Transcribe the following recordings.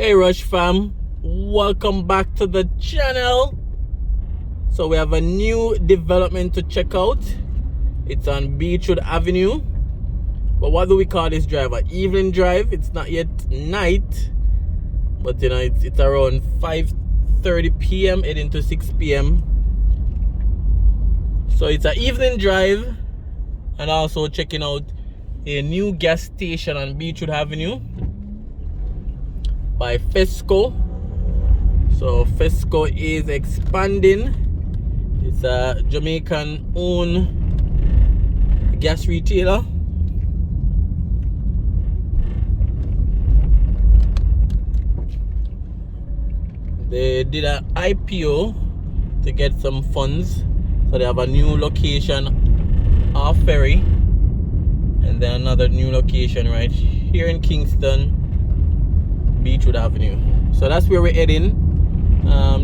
Hey Rush fam, welcome back to the channel. So we have a new development to check out. It's on Beechwood Avenue. But what do we call this drive? An evening drive. It's not yet night, but you know it's around 5:30 p.m. heading to 6 p.m. So it's an evening drive, and also checking out a new gas station on Beechwood Avenue by Fesco. So Fesco is expanding. It's a Jamaican owned gas retailer. They did an IPO to get some funds, so they have a new location off Ferry, and then another new location right here in Kingston, Beechwood Avenue. So that's where we're heading.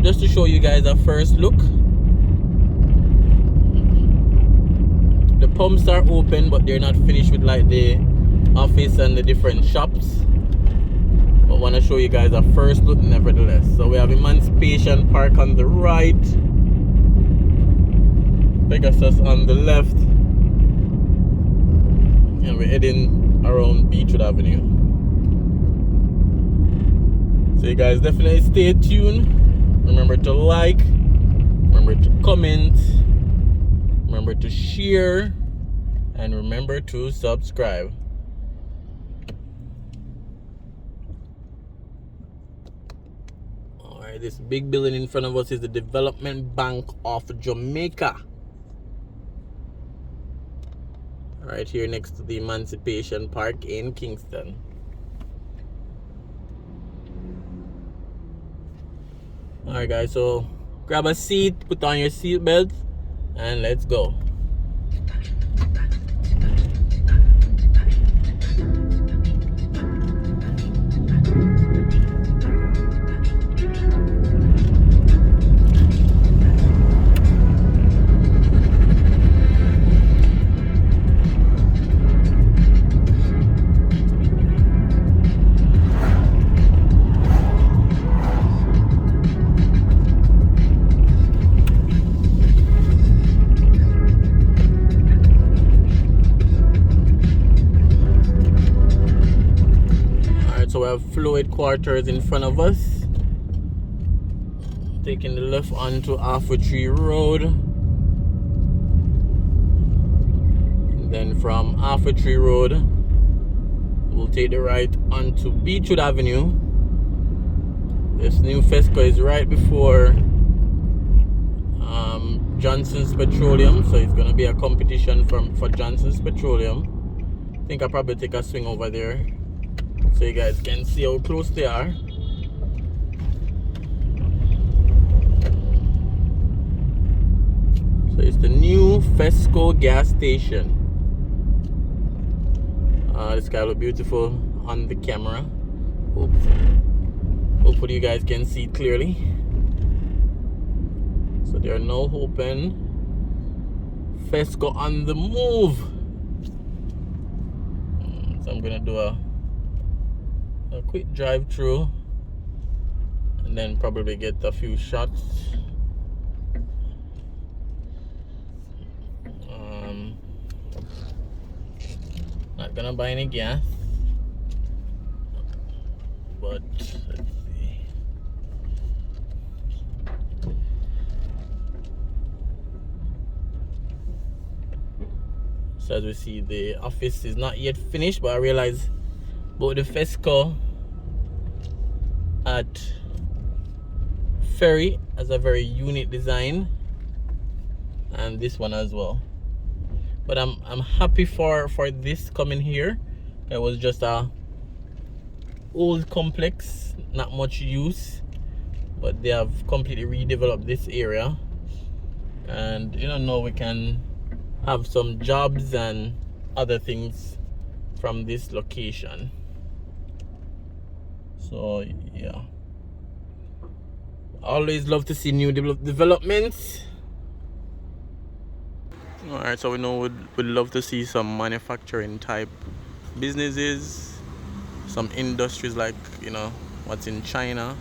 Just to show you guys a first look. The pumps are open, but they're not finished with like the office and the different shops. But I want to show you guys a first look nevertheless. So we have Emancipation Park on the right, Pegasus on the left, and we're heading around Beechwood Avenue. So you guys definitely stay tuned. Remember to like, remember to comment, remember to share, and remember to subscribe. Alright, this big building in front of us is the Development Bank of Jamaica. Right here next to the Emancipation Park in Kingston. Alright guys, so grab a seat, put on your seat belts, and let's go. So we have Fluid Quarters in front of us. Taking the left onto Halfway Tree Road. And then from Halfway Tree Road, we'll take the right onto Beechwood Avenue. This new Fesco is right before Johnson's Petroleum. So it's going to be a competition for Johnson's Petroleum. I think I'll probably take a swing over there, so you guys can see how close they are. So it's the new Fesco gas station. This guy looks beautiful on the camera. Hopefully you guys can see clearly. So they are now open. Fesco on the move. So I'm gonna do a quick drive through and then probably get a few shots. Not gonna buy any gas, but let's see. So as we see, the office is not yet finished, but I realize both the Fesco at Ferry has a very unique design, and this one as well. But I'm happy for this coming here. It was just a old complex, not much use, but they have completely redeveloped this area, and you know, now we can have some jobs and other things from this location. So yeah, always love to see new developments. Alright, so we know we'd love to see some manufacturing type businesses, some industries like, you know, what's in China,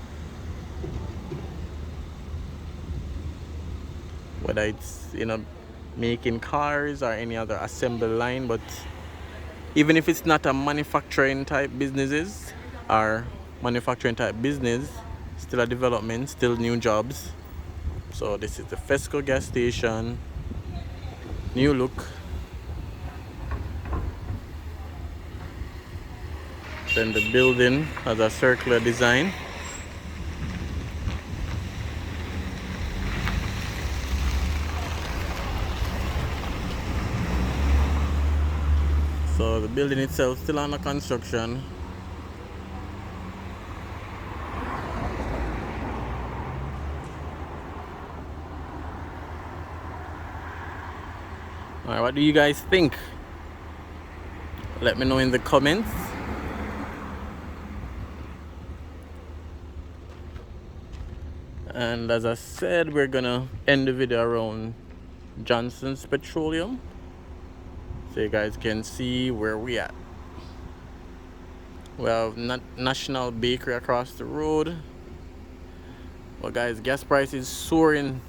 whether it's, you know, making cars or any other assembly line. But even if it's not a manufacturing type businesses or manufacturing type business, still a development, still new jobs. So this is the Fesco gas station, new look. Then the building has a circular design. So the building itself still under construction. Alright, what do you guys think? Let me know in the comments. And as I said, we're gonna end the video around Johnson's Petroleum, so you guys can see where we at. We have National Bakery across the road. Well guys, gas price is soaring.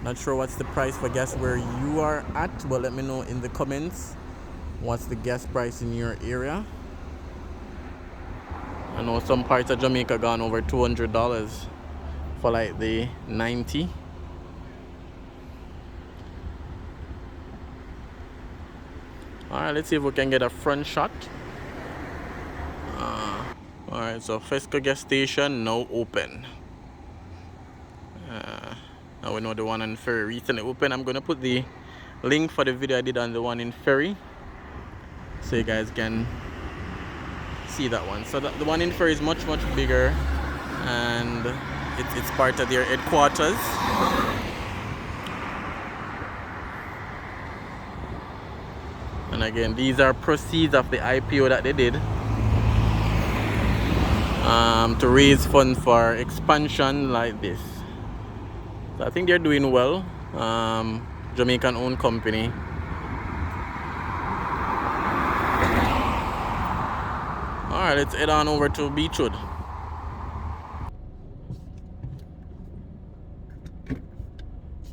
Not sure what's the price for gas where you are at, but let me know in the comments what's the gas price in your area. I know some parts of Jamaica gone over $200 for like the 90. Alright, let's see if we can get a front shot. Alright, so Fesco gas station now open. Now we know the one in Ferry recently open. I'm gonna put the link for the video I did on the one in Ferry, so you guys can see that one. So the one in Ferry is much bigger, and it's part of their headquarters. And again, these are proceeds of the IPO that they did to raise funds for expansion like this. So I think they're doing well. Jamaican owned company. Alright, let's head on over to Beechwood.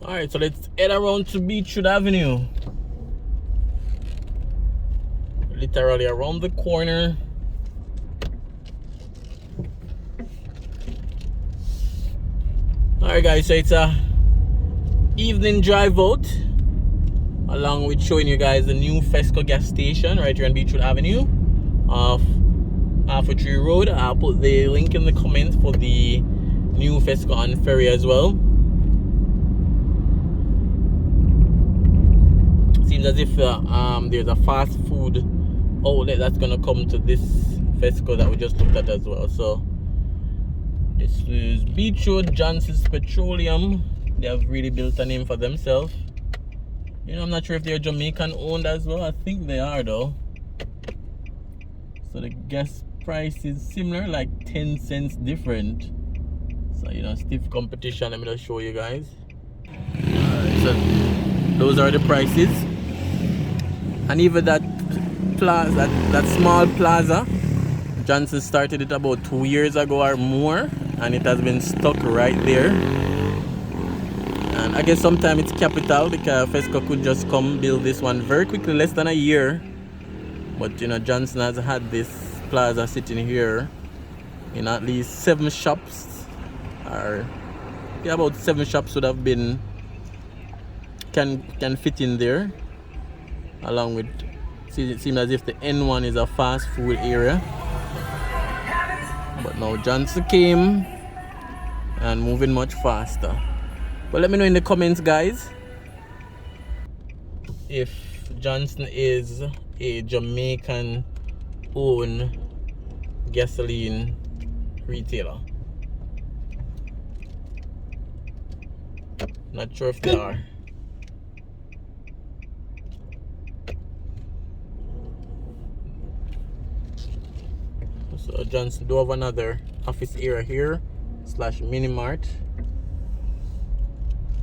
Alright, so let's head around to Beechwood Avenue. Literally around the corner. Alright guys, so it's a evening drive out, along with showing you guys the new Fesco gas station right here on Beechwood Avenue off Halfway Tree Road. I'll put the link in the comments for the new Fesco on Ferry as well. Seems as if there's a fast food outlet that's gonna come to this Fesco that we just looked at as well. So this is Beechwood, Johnson's Petroleum. They have really built a name for themselves. You know, I'm not sure if they're Jamaican owned as well. I think they are though. So the gas price is similar, like 10 cents different. So, you know, stiff competition. Let me just show you guys. Alright, so those are the prices. And even that plaza, that small plaza, Johnson started it about 2 years ago or more, and it has been stuck right there. And I guess sometimes it's capital, because Fesco could just come build this one very quickly, less than a year. But you know, Johnson has had this plaza sitting here in at least 7 shops, or yeah, about 7 shops would have been can fit in there, along with, see, it seems as if the N1 is a fast food area. But now Johnson came and moving much faster. But let me know in the comments, guys, if Johnson is a Jamaican owned gasoline retailer. Not sure if they are. So Johnson do have another office area here / mini mart,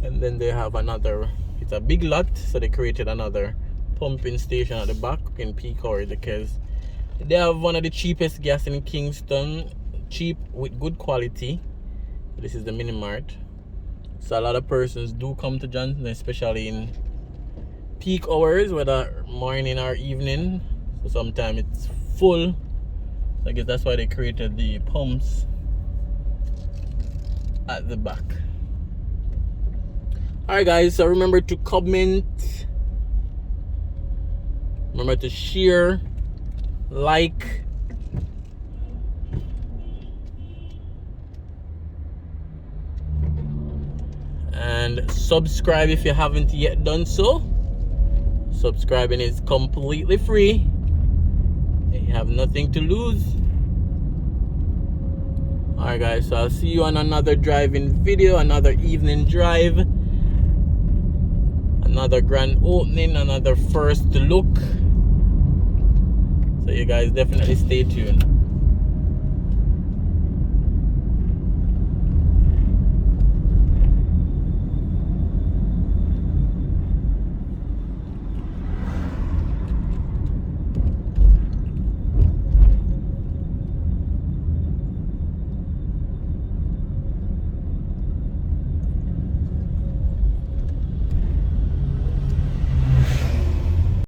and then they have another, it's a big lot, so they created another pumping station at the back in peak hours, because they have one of the cheapest gas in Kingston cheap with good quality. This is the mini mart. So a lot of persons do come to Johnson, especially in peak hours, whether morning or evening. So sometimes it's full. So I guess that's why they created the pumps at the back. Alright guys, so remember to comment, remember to share, like, and subscribe if you haven't yet done so. Subscribing is completely free. You have nothing to lose. Alright guys, so I'll see you on another driving video, another evening drive, another grand opening, another first look. So you guys definitely stay tuned.